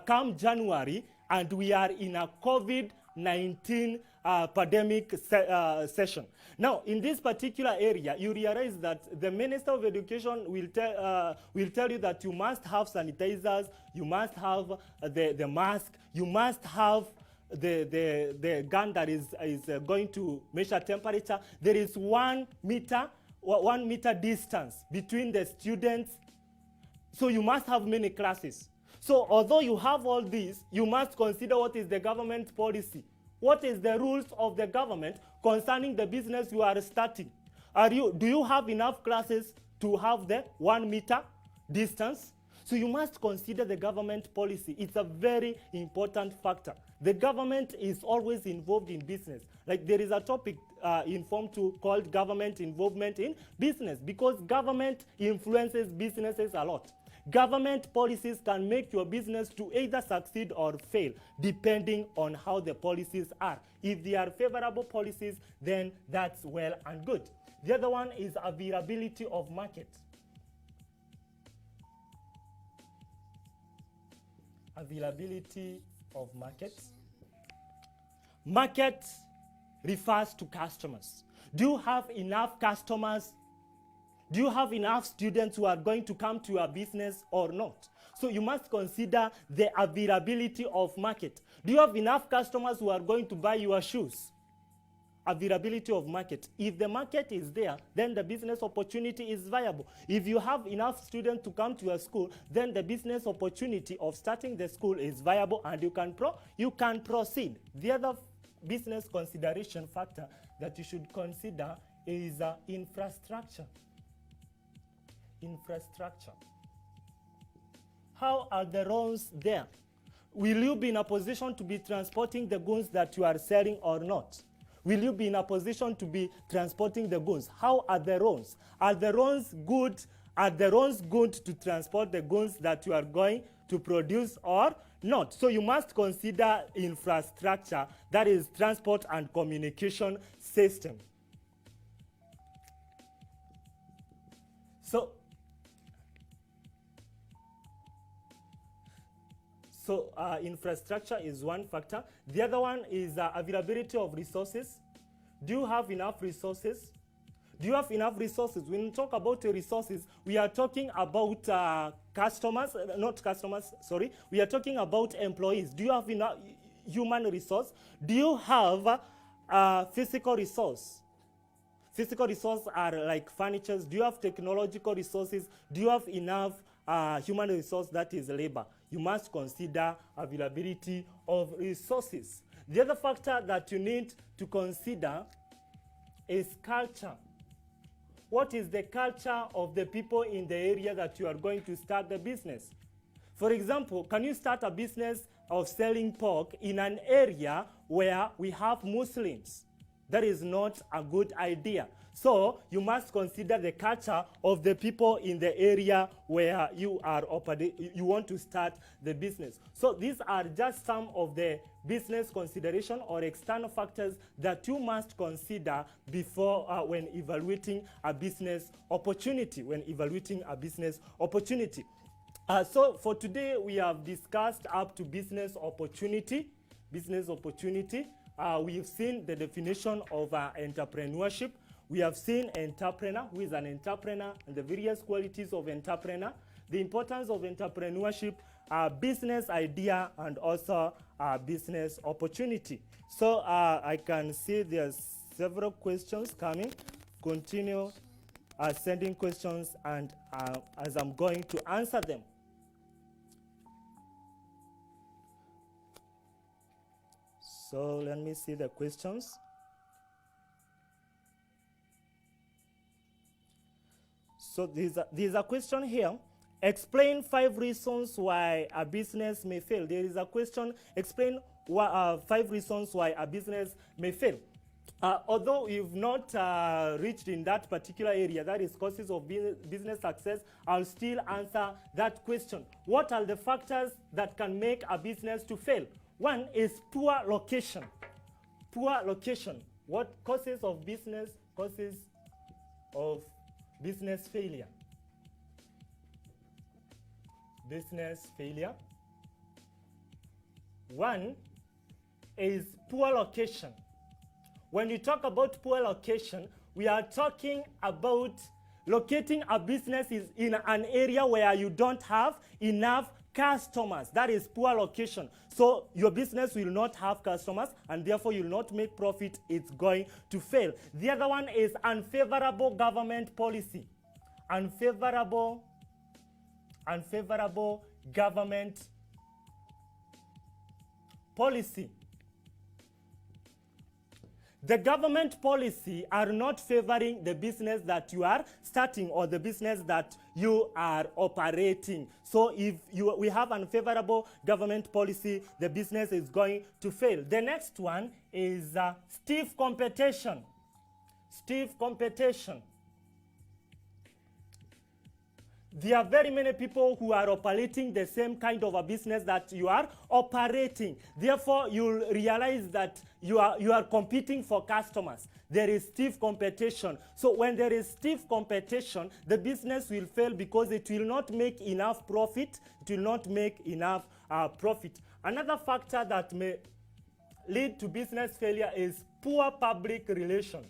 come January, and we are in a COVID-19 pandemic session. Now, in this particular area, you realize that the Minister of Education will tell you that you must have sanitizers, you must have the mask, you must have the gun that is going to measure temperature. There is 1 meter distance between the students. So you must have many classes. So although you have all these, you must consider what is the government policy. What is the rules of the government concerning the business you are starting? Do you have enough classes to have the 1 meter distance? So you must consider the government policy. It's a very important factor. The government is always involved in business. Like there is a topic in Form 2 called government involvement in business, because government influences businesses a lot. Government policies can make your business to either succeed or fail, depending on how the policies are. If they are favorable policies, then that's well and good. The other one is availability of market. Availability of market. Market refers to customers. Do you have enough customers Do you have enough students who are going to come to your business or not? So you must consider the availability of market. Do you have enough customers who are going to buy your shoes? Availability of market. If the market is there, then the business opportunity is viable. If you have enough students to come to your school, then the business opportunity of starting the school is viable and you can proceed. The other business consideration factor that you should consider is infrastructure. Infrastructure. How are the roads there? Will you be in a position to be transporting the goods that you are selling or not? Will you be in a position to be transporting the goods? How are the roads? Are the roads good? Are the roads good to transport the goods that you are going to produce or not? So you must consider infrastructure, that is transport and communication system. So infrastructure is one factor. The other one is availability of resources. Do you have enough resources? Do you have enough resources? When we talk about resources, we are talking about we are talking about employees. Do you have enough human resource? Do you have physical resource? Physical resources are like furniture. Do you have technological resources? Do you have enough human resource, that is labor? You must consider availability of resources. The other factor that you need to consider is culture. What is the culture of the people in the area that you are going to start the business? For example, can you start a business of selling pork in an area where we have Muslims? That is not a good idea. So you must consider the culture of the people in the area where you want to start the business. So these are just some of the business consideration or external factors that you must consider before when evaluating a business opportunity. So for today we have discussed up to business opportunity. We've seen the definition of entrepreneurship. We have seen entrepreneur, who is an entrepreneur, and the various qualities of entrepreneur, the importance of entrepreneurship, business idea, and also business opportunity. So I can see there's several questions coming. Continue sending questions, and as I'm going to answer them. So let me see the questions. So there's a question here. Explain 5 reasons why a business may fail. There is a question, explain 5 reasons why a business may fail. Although you've not reached in that particular area, that is causes of business success, I'll still answer that question. What are the factors that can make a business to fail? One is poor location. Poor location. What causes of business failure? Business failure. One is poor location. When you talk about poor location, we are talking about locating a business in an area where you don't have enough customers. That is poor location. So your business will not have customers and therefore you will not make profit. It's going to fail. The other one is unfavorable government policy. Unfavorable government policy. The government policy are not favoring the business that you are starting or the business that you are operating. So if we have unfavorable government policy, the business is going to fail. The next one is stiff competition. Stiff competition. There are very many people who are operating the same kind of a business that you are operating. Therefore, you'll realize that you are competing for customers. There is stiff competition. So when there is stiff competition, the business will fail because it will not make enough profit. It will not make enough profit. Another factor that may lead to business failure is poor public relation.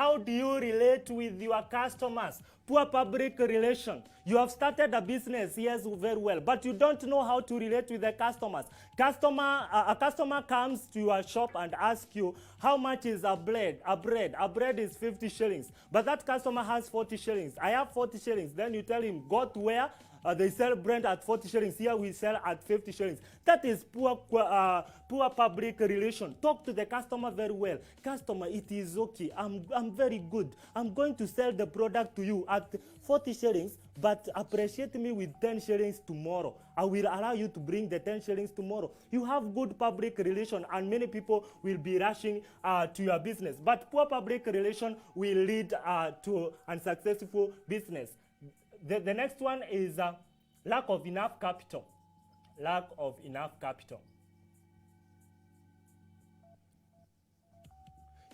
How do you relate with your customers? Poor public relation. You have started a business, yes, very well, but you don't know how to relate with the customers. A customer comes to your shop and asks you, how much is a bread? A bread is 50 shillings, but that customer has 40 shillings. I have 40 shillings. Then you tell him, go to where? They sell bread at 40 shillings. Here we sell at 50 shillings. That is poor public relation. Talk to the customer very well. Customer, it is okay. I'm very good. I'm going to sell the product to you at 40 shillings, but appreciate me with 10 shillings tomorrow. I will allow you to bring the 10 shillings tomorrow. You have good public relation, and many people will be rushing to your business. But poor public relation will lead to unsuccessful business. The next one is lack of enough capital. Lack of enough capital.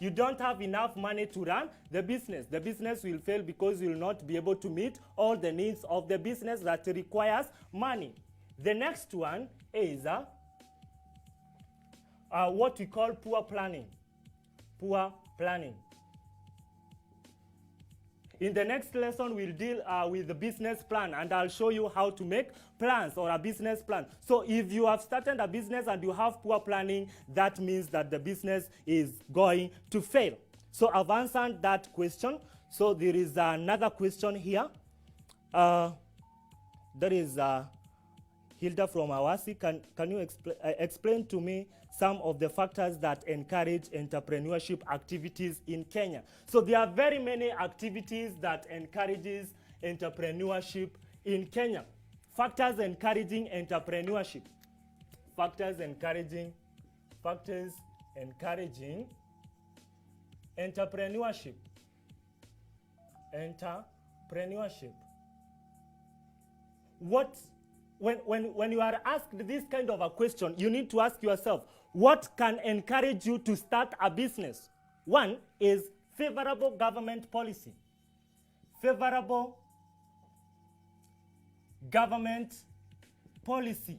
You don't have enough money to run the business. The business will fail because you will not be able to meet all the needs of the business that requires money. The next one is what we call poor planning. Poor planning. In the next lesson, we'll deal with the business plan, and I'll show you how to make plans or a business plan. So if you have started a business and you have poor planning, that means that the business is going to fail. So I've answered that question. So there is another question here. There is Hilda from Awasi. Can you explain to me some of the factors that encourage entrepreneurship activities in Kenya? So there are very many activities that encourages entrepreneurship in Kenya. Factors encouraging entrepreneurship. Factors encouraging entrepreneurship. Entrepreneurship. When you are asked this kind of a question, you need to ask yourself, what can encourage you to start a business? One is favorable government policy. Favorable government policy.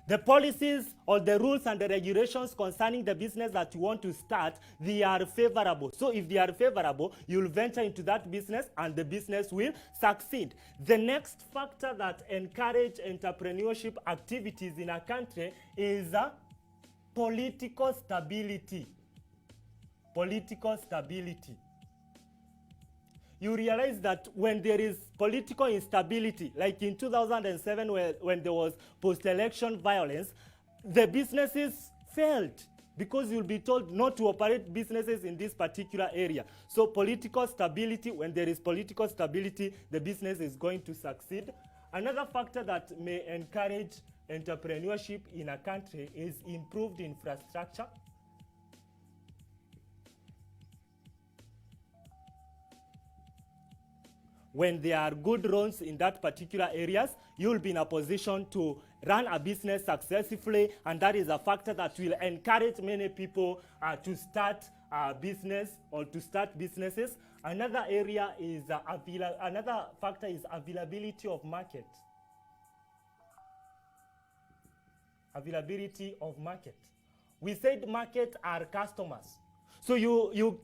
The policies or the rules and the regulations concerning the business that you want to start, they are favorable. So if they are favorable, you'll venture into that business and the business will succeed. The next factor that encourages entrepreneurship activities in a country is political stability. Political stability. You realize that when there is political instability, like in 2007 when there was post-election violence, the businesses failed because you'll be told not to operate businesses in this particular area. So political stability, when there is political stability, the business is going to succeed. Another factor that may encourage entrepreneurship in a country is improved infrastructure. When there are good roads in that particular areas, you'll be in a position to run a business successfully, and that is a factor that will encourage many people to start a business or to start businesses. Another area is another factor is availability of market. Availability of market. We said market are customers. So you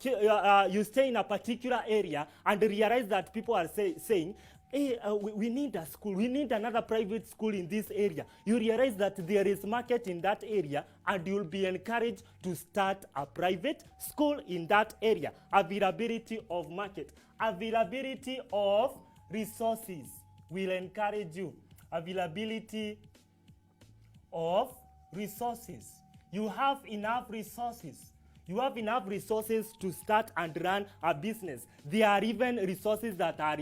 stay in a particular area and realize that people are saying, hey, we need a school, we need another private school in this area. You realize that there is market in that area and you'll be encouraged to start a private school in that area. Availability of market. Availability of resources will encourage you. Availability of resources. You have enough resources. You have enough resources to start and run a business. There are even resources that are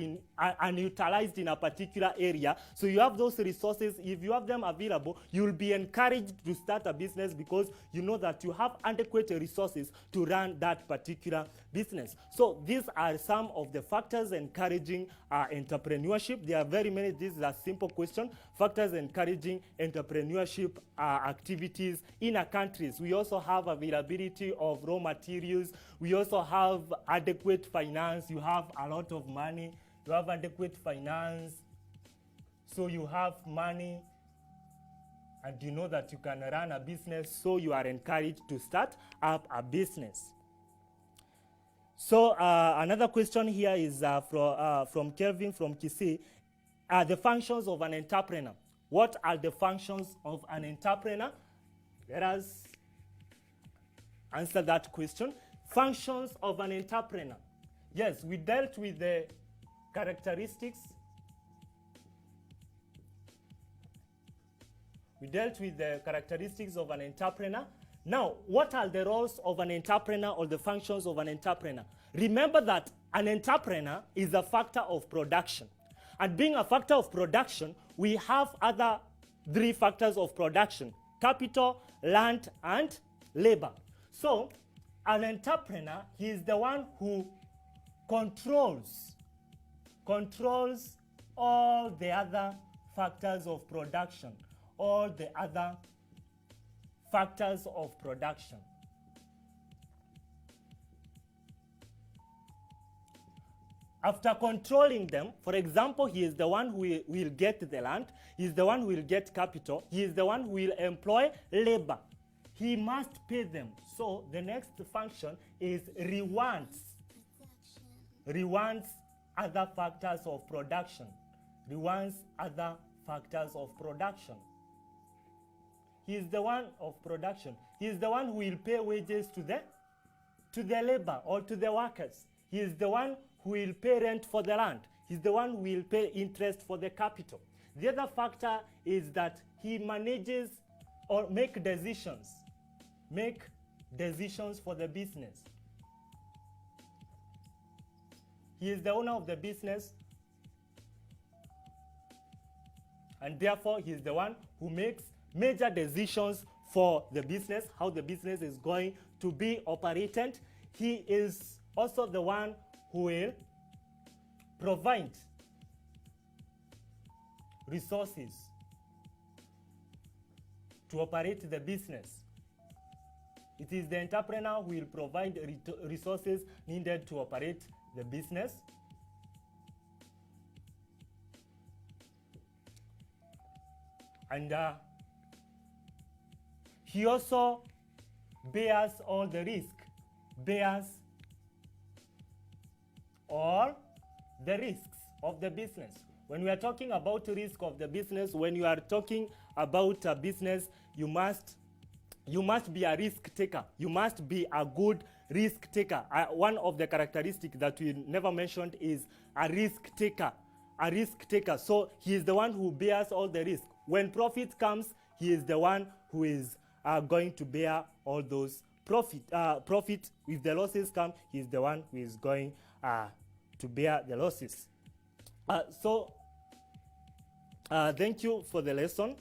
unutilized in a particular area. So you have those resources. If you have them available, you'll be encouraged to start a business because you know that you have adequate resources to run that particular business. So these are some of the factors encouraging entrepreneurship. There are very many. This is a simple question. Factors encouraging entrepreneurship activities in our countries. We also have availability of raw materials. We also have adequate finance. You have a lot of money. You have adequate finance. So you have money and you know that you can run a business, so you are encouraged to start up a business. So another question here is from Kelvin from Kisii. The functions of an entrepreneur. What are the functions of an entrepreneur? Let us answer that question. Functions of an entrepreneur. Yes, we dealt with the characteristics. We dealt with the characteristics of an entrepreneur. Now, what are the roles of an entrepreneur or the functions of an entrepreneur? Remember that an entrepreneur is a factor of production. And being a factor of production, we have other three factors of production: capital, land, and labor. So, an entrepreneur, he is the one who controls all the other factors of production, all the other factors of production. After controlling them, for example, he is the one who will get the land, he is the one who will get capital, he is the one who will employ labor. He must pay them. So the next function is rewards. Rewards other factors of production. Rewards other factors of production. He is the one of production. He is the one who will pay wages to the labor or to the workers. He is the one who will pay rent for the land. He's the one who will pay interest for the capital. The other factor is that he manages or make decisions for the business. He is the owner of the business, and therefore he is the one who makes major decisions for the business, how the business is going to be operated. He is also the one who will provide resources to operate the business. It is the entrepreneur who will provide resources needed to operate the business. And he also bears all the risk, bears all the risks of the business. When we are talking about risk of the business, when you are talking about a business, you must be a risk taker. You must be a good risk taker. One of the characteristics that we never mentioned is a risk taker. A risk taker. So he is the one who bears all the risk. When profit comes, he is the one who is going to bear all those profit. If the losses come, he is the one who is going to bear the losses. Thank you for the lesson.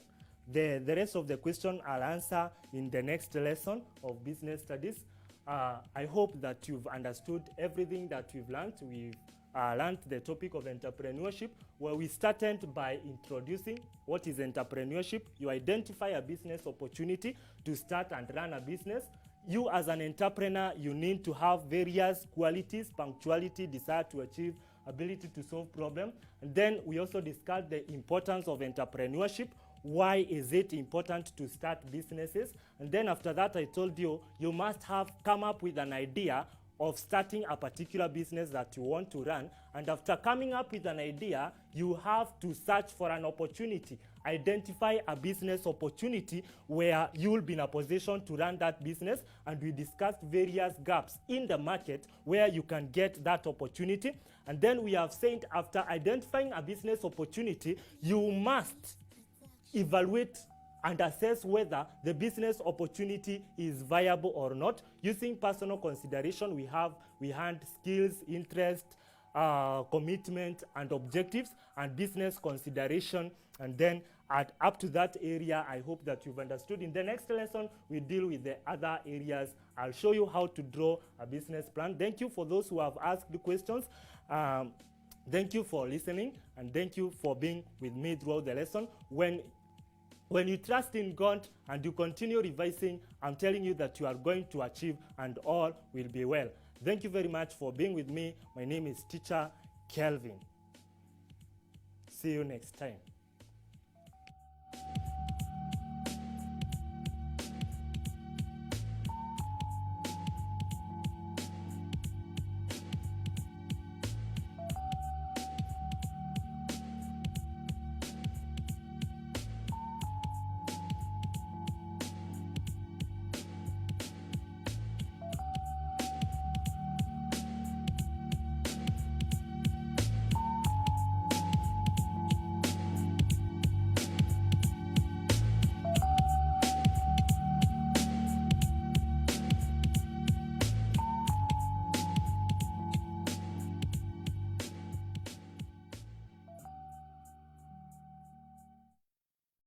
The rest of the question I'll answer in the next lesson of business studies. I hope that you've understood everything that we've learned. We've learned the topic of entrepreneurship, where we started by introducing what is entrepreneurship. You identify a business opportunity to start and run a business. You as an entrepreneur, you need to have various qualities: punctuality, desire to achieve, ability to solve problems. And then we also discussed the importance of entrepreneurship. Why is it important to start businesses? And then after that, I told you, you must have come up with an idea of starting a particular business that you want to run. And after coming up with an idea, you have to search for an opportunity. Identify a business opportunity where you will be in a position to run that business. And we discussed various gaps in the market where you can get that opportunity. And then we have said, after identifying a business opportunity, you must evaluate and assess whether the business opportunity is viable or not. Using personal consideration, we had skills, interest, commitment, and objectives, and business consideration. And then up to that area, I hope that you've understood. In the next lesson, we deal with the other areas. I'll show you how to draw a business plan. Thank you for those who have asked the questions. Thank you for listening, and thank you for being with me throughout the lesson. When you trust in God and you continue revising, I'm telling you that you are going to achieve, and all will be well. Thank you very much for being with me. My name is Teacher Kelvin. See you next time.